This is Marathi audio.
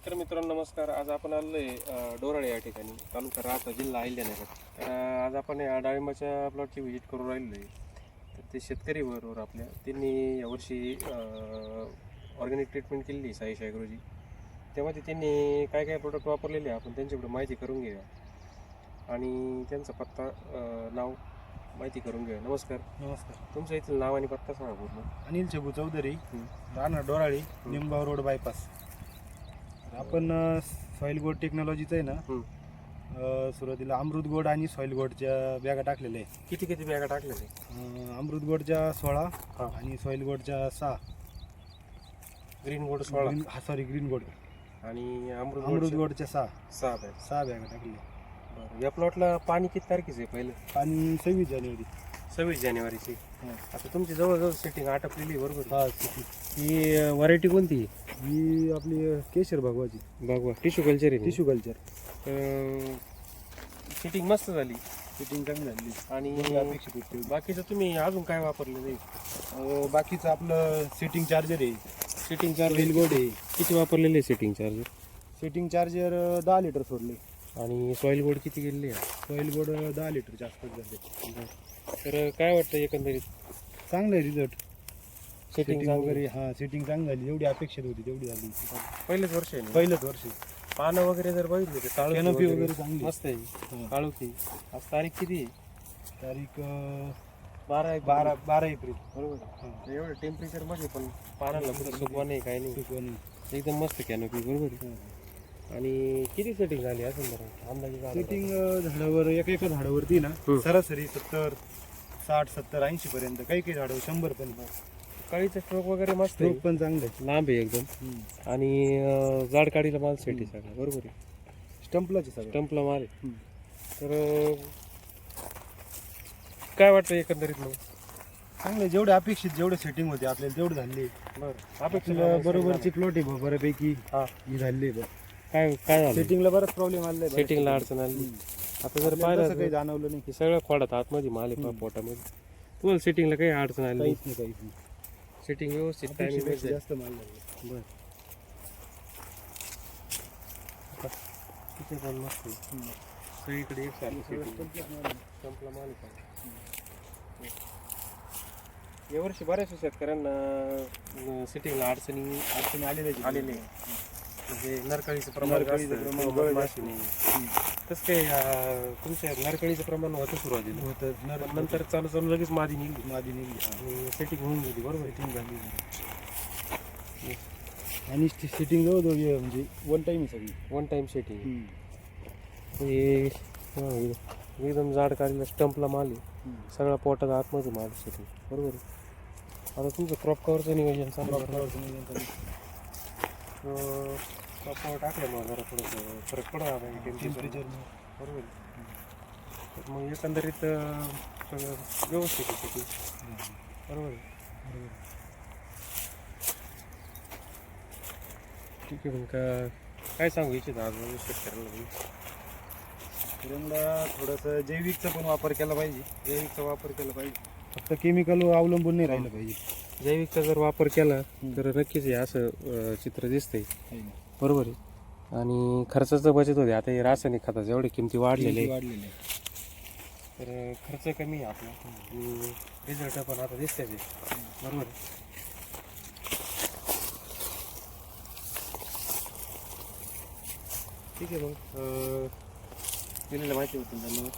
तर मित्रांनो नमस्कार. आज आपण आलो आहे डोराळे या ठिकाणी, तालुका राहता, जिल्हा अहिल्यानगर. तर आज आपण या डाळिंबाच्या प्लॉटची व्हिजिट करून राहिलो आहे. तर ते शेतकरी बरोबर आपल्या त्यांनी यावर्षी ऑर्गॅनिक ट्रीटमेंट केलेली आहे साईश ॲग्रोची. त्यामध्ये त्यांनी काय काय प्रोडक्ट वापरलेले आहे आपण त्यांच्याकडे माहिती करून घेऊया आणि त्यांचा पत्ता नाव माहिती करून घेऊया. नमस्कार. नमस्कार. तुमचं इथलं नाव आणि पत्ता सांगा पूर्ण. अनिल चबू चौधरी, राहणार डोराळी, निंबाव रोड बायपास. आपण सॉईल गोड टेक्नॉलॉजीचं आहे ना, सुरुवातीला अमृत गोड आणि सॉईल गोडच्या बॅगा टाकलेल्या आहे. किती किती बॅगा टाकलेले? अमृत गोडच्या 16 आणि सॉईल गोडच्या 6. ग्रीन गोड 16. सॉरी, ग्रीन गोड आणि अमृत गोडच्या 6 6 बॅगा टाकल्या. बरं. या प्लॉटला पाणी किती तारखेचं आहे पहिलं? आणि 26 जानेवारी. 26 जानेवारीची. आता तुमची जवळजवळ सेटिंग आटपलेली बरोबर? हा, ही व्हरायटी कोणती? ही आपली केशर भगवाची बघा, टिश्यू कल्चर आहे. Tissue culture. सेटिंग मस्त झाली फिटिंग चांगली झाली आणि अपेक्षित होती. बाकीचं तुम्ही अजून काय वापरलेलं आहे? बाकीचं आपलं सेटिंग चार्जर आहे, सेटिंग सॉईल चार्जर गोड आहे. किती वापरलेले आहे setting charger? Setting charger 10 litre सोडले. आणि सॉईल गोड किती गेलेली आहे? सॉईल गोड 10 लिटर जास्त झाले. तर काय वाटतं एकंदरीत? चांगलं आहे रिझल्ट. सेटिंग सेटिंग वगैरे सेटिंग चांगली झाली. जेवढी अपेक्षित होती तेवढी झाली. पहिलेच वर्ष आहे ना? पहिलंच वर्ष. पानं वगैरे जर बघितले तर कॅनोपी वगैरे चांगली मस्त आहे. काळोखी. आज तारीख किती आहे? तारीख 12 एप्रिल. बरोबर. एवढं टेम्परेचर मध्ये पण पानाला कुठं सुकवा नाही, काही नाही, एकदम मस्त कॅनोपी. बरोबर. आणि किती सेटिंग झाली असं बरं अंदाजे? सेटिंग झाडावर एका झाडावरती ना सरासरी 70, 60, 70, 80 पर्यंत. काही काही झाडावर 100 पण. काळीचं स्ट्रोक वगैरे मस्त स्ट्रोक आहे, पण चांगलं आहे. लांब आहे एकदम. आणि जाड काढीला माल सेटी सगळं बरोबर आहे. स्टंपलाच सगळं. स्टंपला माल आहे. तर काय वाटतं एकंदरीत मग? चांगलं जेवढे अपेक्षित जेवढे सेटिंग होते आपल्याला तेवढे झाले. बरं. आपल्याला बरोबरची प्लॉट आहे बऱ्यापैकी. ही झाली. काय काय झालं? सेटिंगला बराच प्रॉब्लेम आला. सेटिंगला अडचण आली. आता जर पाहिलं काही जाणवलं नाही. हे सगळं खोडात आतमध्ये माल आहे पोटामध्ये. तुम्हाला सेटिंगला काही अडचण आली? काहीच नाही. सेटिंग व्यवस्थित टायमिंग जास्त माल झाला. बरं. तिथे पण मस्त आहे. सगळीकडे एकसारखं संपला माल आहे. यावर्षी बऱ्याचशा शेतकऱ्यांना सेटिंगला अडचणी आलेल्या आहे. म्हणजे नरकळीचं प्रमाण जास्त नाही. तसं काही तुमच्या नरकळीचं प्रमाण होतं सुरुवातीला होतं. नंतर चालू लगेच मादी निघली आणि आणि सेटिंग होऊन गेली. बरोबर. सेटिंग झाली. आणि सेटिंग जवळ म्हणजे वन टाईम सगळी. One time setting. हे एकदम जाड काढलेला स्टंपला माल आहे. सगळा पोटात आतमध्ये माल सेटिंग. बरोबर. आता तुमचं क्रॉप कवरचं नियोजन चालू क्रॉप कवर टाकल्यामुळे जरा थोडंसं फरक पडत आता टेम्परेचर. बरोबर. तर मग एकंदरीत सगळं व्यवस्थित आहे सेटिंग. बरोबर. ठीक आहे. मग काय सांगू इच्छित आज शेतकऱ्यांना? शेतकऱ्यांना थोडंसं जैविकचा पण वापर केला पाहिजे. जैविकचा वापर केला पाहिजे. फक्त केमिकल अवलंबून नाही राहिलं पाहिजे. जैविकचा जर वापर केला तर नक्कीच हे असं चित्र दिसतंय. बरोबर आहे. आणि खर्चाचं बचत होते. आता हे रासायनिक खताचे एवढे किमती वाढलेले तर खर्च कमी आहे आपला. रिझल्ट पण आता दिसतेच. बरोबर. ठीक आहे. मग दिलेल्या माहिती होती धन्यवाद.